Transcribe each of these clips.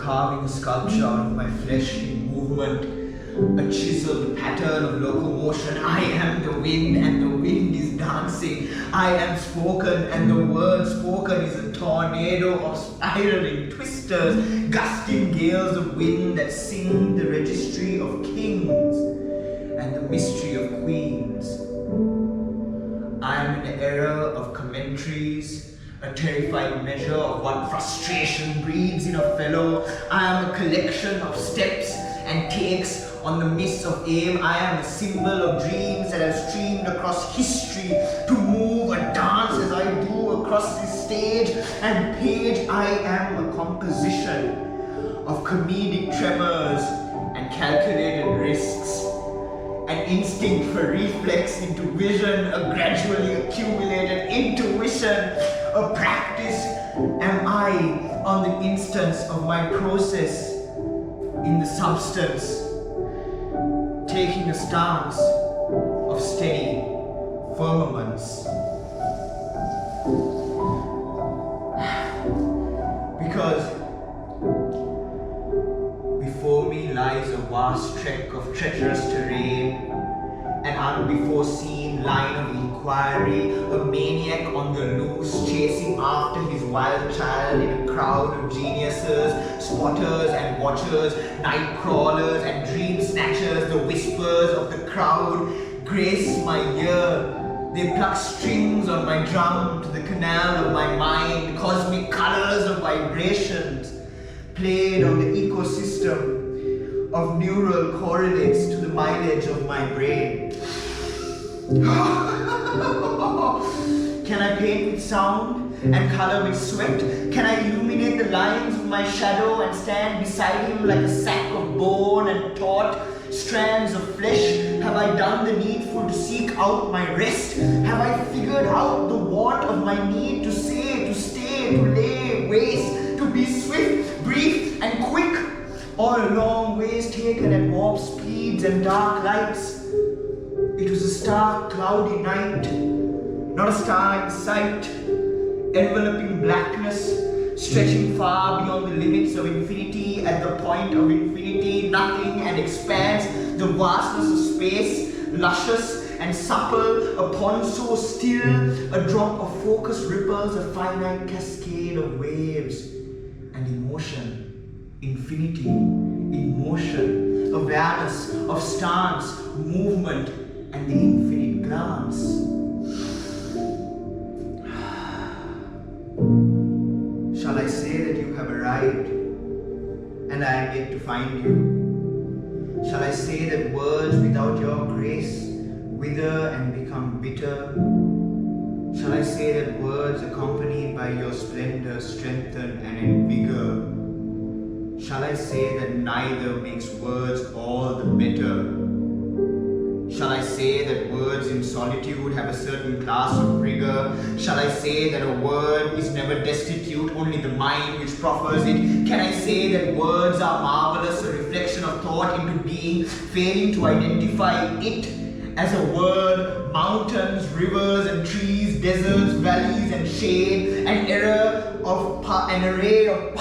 carving a sculpture out of my flesh in movement, a chiseled pattern of locomotion. I am the wind, and the wind is dancing. I am spoken, and the word spoken is a tornado of spiraling twisters, gusting gales of wind that sing the registry of kings and the mystery of queens. I am an era of commentaries, a terrified measure of what frustration breeds in a fellow. I am a collection of steps and takes on the mist of aim. I am a symbol of dreams that have streamed across history to move a dance as I do across this stage and page. I am a composition of comedic tremors and calculated risks, an instinct for reflex into vision, a gradually accumulated intuition, a practice. Am I on the instance of my process in the substance, taking a stance of steady firmaments? Because before me lies a vast trek of treacherous terrain, an unbefore-seen line of inquiry, a maniac on the loose, chasing after his wild child in a crowd of geniuses, spotters and watchers, night crawlers and dream snatchers. The whispers of the crowd grace my ear. They pluck strings on my drum to the canal of my mind, cosmic colors of vibrations, played on the ecosystem of neural correlates to the mileage of my brain. Can I paint with sound and color with sweat? Can I illuminate the lines of my shadow and stand beside him like a sack of bone and taut strands of flesh? Have I done the needful to seek out my rest? Have I figured out the want of my need to say, to stay, to lay waste, to be swift, brief, and quick? All long ways taken at warp speeds and dark lights. It was a stark, cloudy night, not a star in sight, enveloping blackness, stretching far beyond the limits of infinity. At the point of infinity, nothing and expanse, the vastness of space, luscious and supple, a pond so still, a drop of focused ripples, a finite cascade of waves, and emotion. Infinity in motion, awareness of stance, movement, and the infinite glance. Shall I say that you have arrived, and I am yet to find you? Shall I say that words without your grace wither and become bitter? Shall I say that words accompanied by your splendor strengthen and invigor? Shall I say that neither makes words all the better? Shall I say that words in solitude have a certain class of rigor? Shall I say that a word is never destitute, only the mind which proffers it? Can I say that words are marvelous, a reflection of thought into being, failing to identify it as a word? Mountains, rivers and trees, deserts, valleys and shade, an array of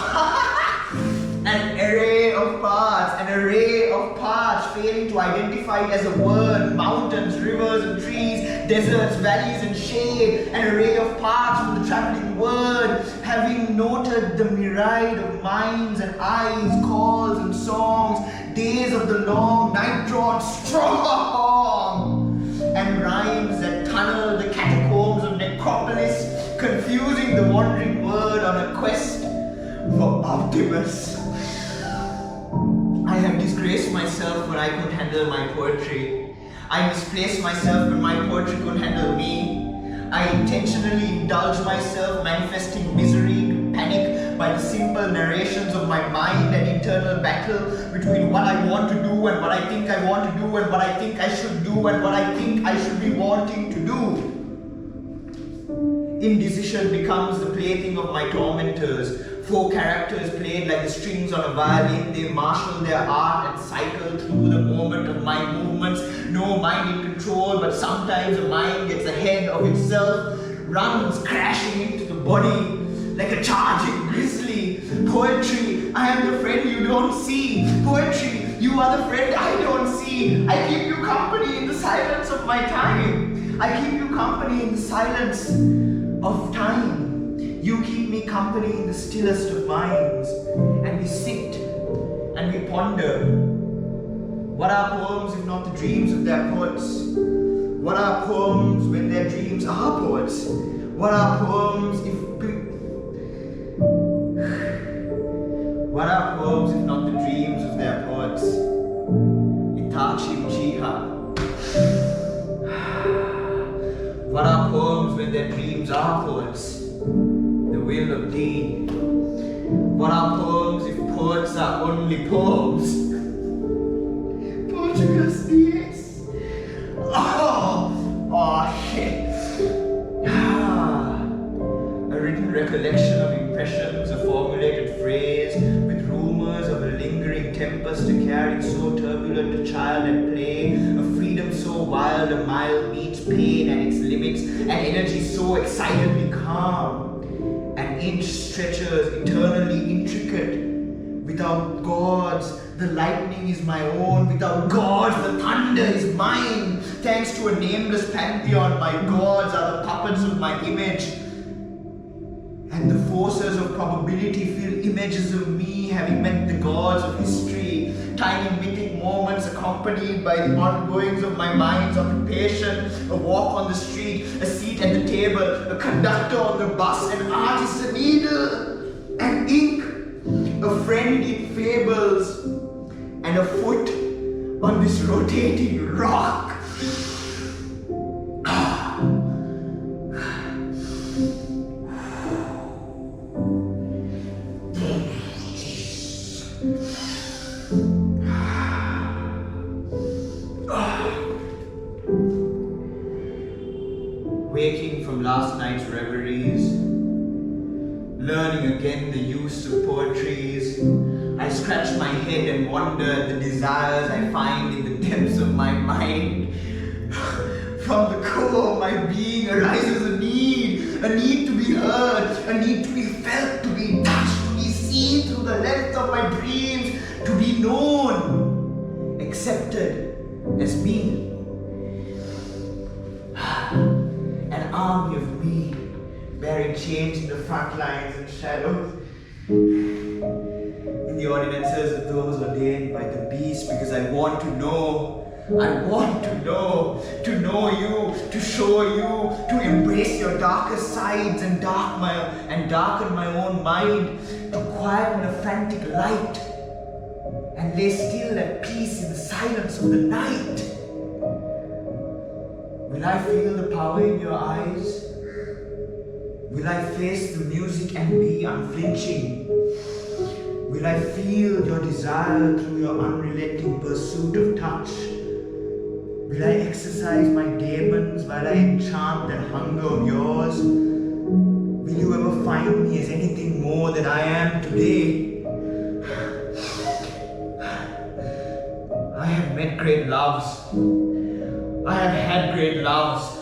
parts, failing to identify it as a word. Mountains, rivers and trees, deserts, valleys and shade, an array of parts from the traveling word, having noted the myriad of minds and eyes, calls and songs, days of the long night drawn strong, and rhymes that tunnel the catacombs of necropolis, confusing the wandering word on a quest for Optimus. I have disgraced myself when I could handle my poetry. I misplaced myself when my poetry could handle me. I intentionally indulge myself, manifesting misery to panic by the simple narrations of my mind, an internal battle between what I want to do and what I think I want to do and what I think I should do and what I think I should be wanting to do. Indecision becomes the plaything of my tormentors. Four characters played like the strings on a violin. They marshal their art and cycle through the moment of my movements. No mind in control, but sometimes the mind gets ahead of itself, runs crashing into the body like a charging grisly. Poetry, I am the friend you don't see. Poetry, you are the friend I don't see. I keep you company in the silence of my time. I keep you company in the silence of time. You keep me company in the stillest of minds. And we sit and we ponder. What are poems if not the dreams of their poets? What are poems when their dreams are poets? What are poems if not the dreams of their poets? Itachi Uchiha. What are poems when their dreams are poets? The will of thee. What are poems if poets are only poems? Portuguese DS. Oh shit. A written recollection of impressions, a formulated phrase, with rumors of a lingering tempest, a carriage so turbulent a child at play, a freedom so wild a mile meets pain at its limits, an energy so excitedly calm. An inch stretches eternally intricate. Without gods, the lightning is my own. Without gods, the thunder is mine. Thanks to a nameless pantheon, my gods are the puppets of my image. And the forces of probability fill images of me having met the gods of history. Tiny mythic moments accompanied by the ongoings of my mind's occupation. A walk on the street, a seat at the table, a conductor on the bus, an artist, a needle, and ink, a friend in fables, and a foot on this rotating rock. Waking from last night's reveries, learning again the use of poetries, I scratch my head and wonder at the desires I find in the depths of my mind. From the core of my being arises a need to be heard, a need to be felt, to be touched, to be seen through the length of my dreams, to be known, accepted as me. An army of me, bearing chains in the front lines and shadows, in the ordinances of those ordained by the beast, because I want to know you, to show you, to embrace your darkest sides and darken my own mind, to quieten a frantic light, and lay still at peace in the silence of the night. Will I feel the power in your eyes? Will I face the music and be unflinching? Will I feel your desire through your unrelenting pursuit of touch? Will I exercise my demons while I enchant that hunger of yours? Will you ever find me as anything more than I am today? I have met great loves. I have had great loves.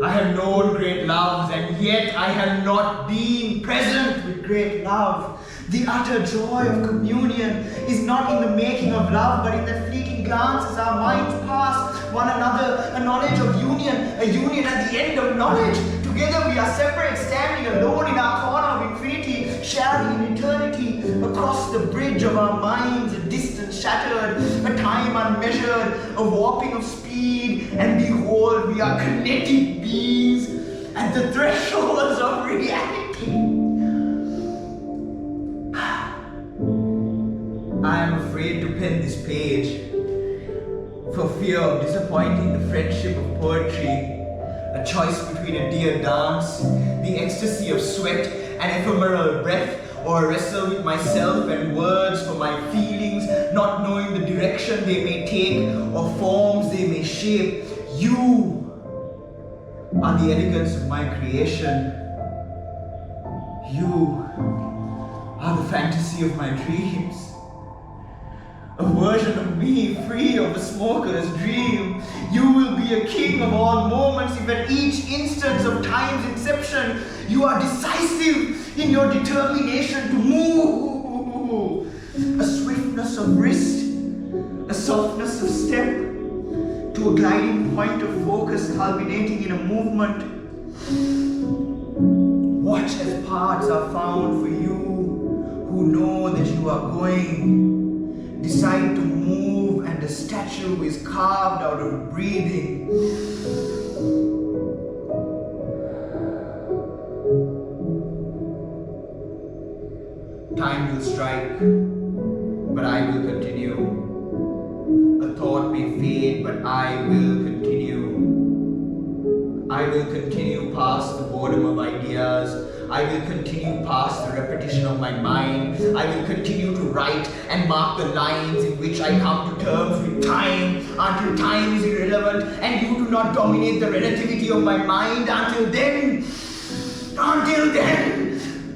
I have known great loves, and yet I have not been present with great love. The utter joy of communion is not in the making of love, but in that fleeting glance as our minds pass one another, a knowledge of union, a union at the end of knowledge. Together we are separate, standing alone in our corner of infinity, sharing in eternity, across the bridge of our minds, a distance shattered, a time unmeasured, a warping of speed, and behold, we are kinetic beings at the thresholds of reality. I am afraid to pen this page for fear of disappointing the friendship of poetry, a choice between a dear dance, the ecstasy of sweat, an ephemeral breath, or a wrestle with myself and words for my feelings, not knowing the direction they may take or forms they may shape. You are the elegance of my creation. You are the fantasy of my dreams. A version of me free of a smoker's dream. You will be a king of all moments if at each instance of time's inception you are decisive in in your determination to move. A swiftness of wrist, a softness of step, to a gliding point of focus culminating in a movement. Watch as paths are found for you who know that you are going. Decide to move and a statue is carved out of breathing. Time will strike, but I will continue. A thought may fade, but I will continue. I will continue past the boredom of ideas. I will continue past the repetition of my mind. I will continue to write and mark the lines in which I come to terms with time until time is irrelevant and you do not dominate the relativity of my mind. Until then,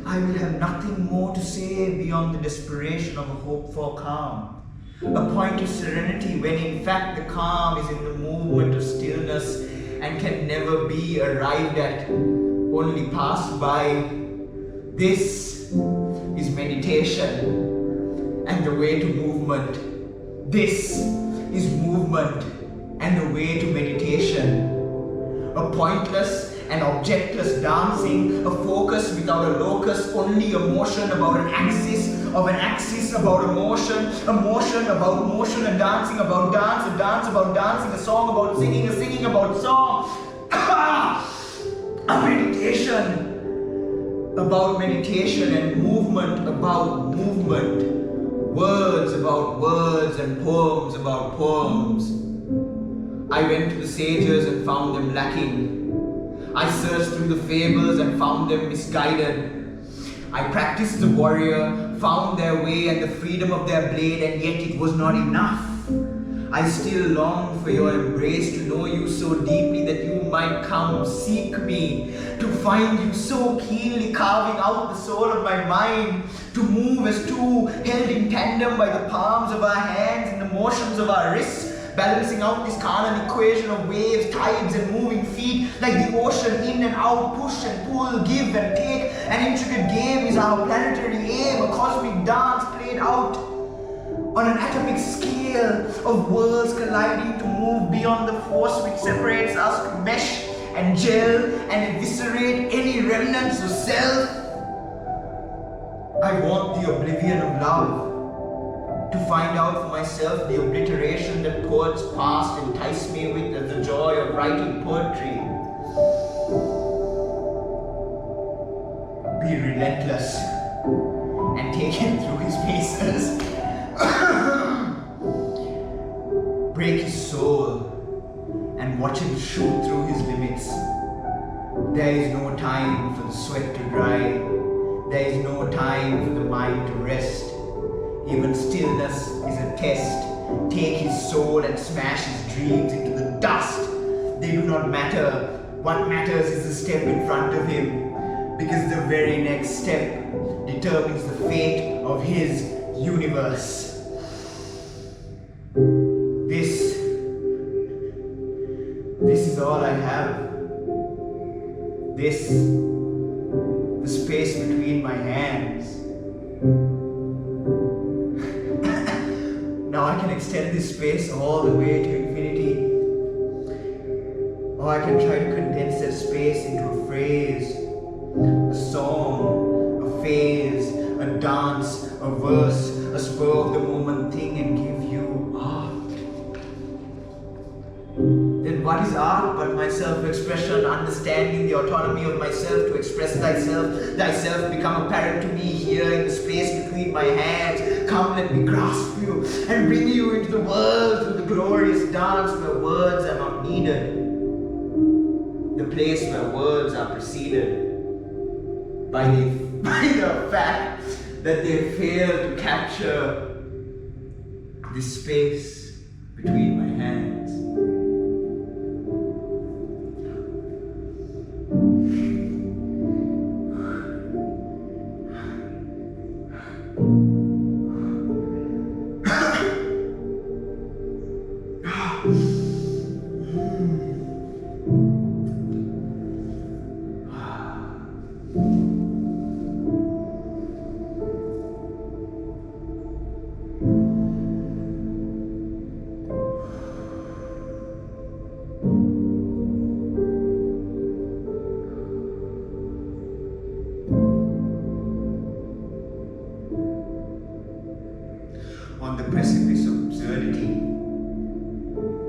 I will have nothing more to say beyond the desperation of a hope for calm. A point of serenity when in fact the calm is in the movement of stillness and can never be arrived at, only passed by. This is meditation and the way to movement. This is movement and the way to meditation. A pointless and objectless dancing, a focus without a locus, only a motion about an axis of an axis about a motion about motion, a dancing about dance, a dance about dancing, a song about singing, a singing about song. A meditation about meditation and movement about movement. Words about words and poems about poems. I went to the sages and found them lacking. I searched through the fables and found them misguided. I practiced the warrior, found their way and the freedom of their blade, and yet it was not enough. I still long for your embrace, to know you so deeply that you might come seek me, to find you so keenly carving out the soul of my mind, to move as two held in tandem by the palms of our hands and the motions of our wrists, balancing out this carnal equation of waves, tides and moving feet, like the ocean, in and out, push and pull, give and take. An intricate game is our planetary aim, a cosmic dance played out on an atomic scale of worlds colliding to move beyond the force which separates us, to mesh and gel and eviscerate any remnants of self. I want the oblivion of love, to find out for myself the obliteration that poets past entice me with as the joy of writing poetry. Be relentless and take him through his paces. Break his soul and watch him shoot through his limits. There is no time for the sweat to dry. There is no time for the mind to rest. Even stillness is a test. Take his soul and smash his dreams into the dust. They do not matter. What matters is the step in front of him, because the very next step determines the fate of his universe. This is all I have. This, the space between my hands. Now I can extend this space all the way to infinity. Or I can try to condense that space into a phrase, a song, a phase, a dance, a verse, a spur of the moment thing, and give you art. Then what is art but my self-expression, understanding the autonomy of myself to express thyself, thyself become apparent to me here in the space between my hands. Come, let me grasp you and bring you into the world through the glorious dance where words are not needed. The place where words are preceded by the fact that they fail to capture this space between my hands. precipice of absurdity.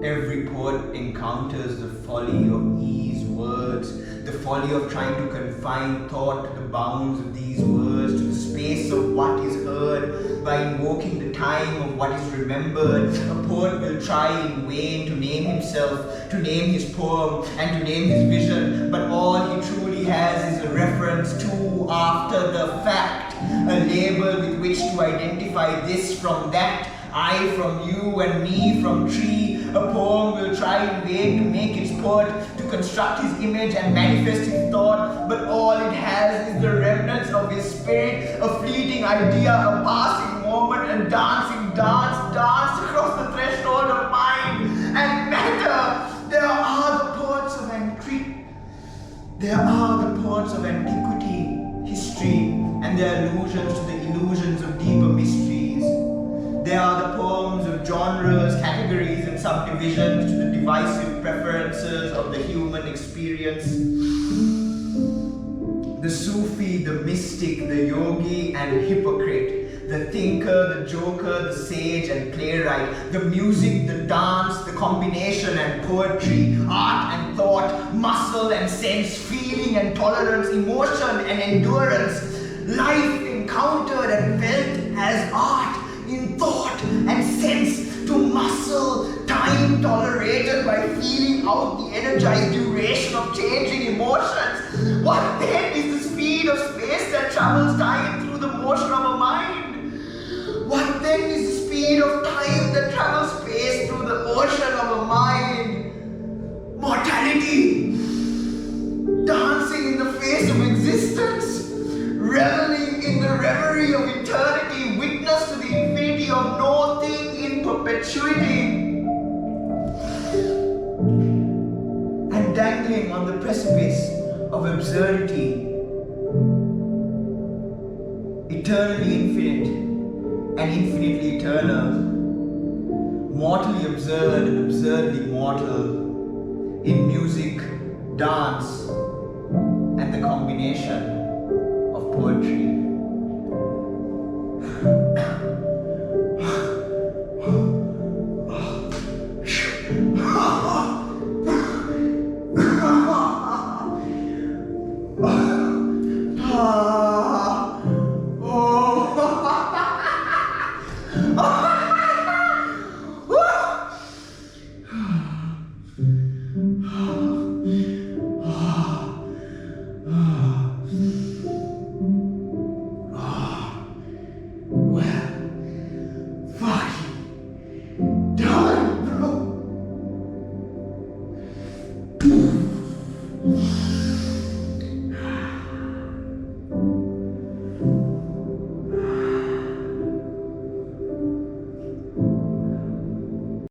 Every poet encounters the folly of these words, the folly of trying to confine thought to the bounds of these words, to the space of what is heard, by invoking the time of what is remembered. A poet will try in vain to name himself, to name his poem, and to name his vision, but all he truly has is a reference to after the fact, a label with which to identify this from that, I from you and me from tree. A poem will try in vain to make its poet, to construct his image and manifest his thought, but all it has is the remnants of his spirit, a fleeting idea, a passing moment, a dancing dance danced across the threshold of mind and matter. There are the poets of antiquity, history, and their allusions to the illusions of deeper mysteries. There are the poems of genres, categories, and subdivisions to the divisive preferences of the human experience. The Sufi, the mystic, the yogi, and hypocrite, the thinker, the joker, the sage, and playwright, the music, the dance, the combination and poetry, art and thought, muscle and sense, feeling and tolerance, emotion and endurance, life encountered and felt as art, in thought and sense, to muscle, time tolerated by feeling out the energized duration of changing emotions. What then is the speed of space that travels time through the motion of a mind? What then is the speed of time that travels space through the ocean of a mind? Mortality, dancing in the face of existence, reveling in the reverie of eternity, witness to the infinity of no thing in perpetuity, and dangling on the precipice of absurdity, eternally infinite and infinitely eternal, mortally absurd and absurdly mortal, in music, dance, and the combination of poetry. Well, fucking done, bro.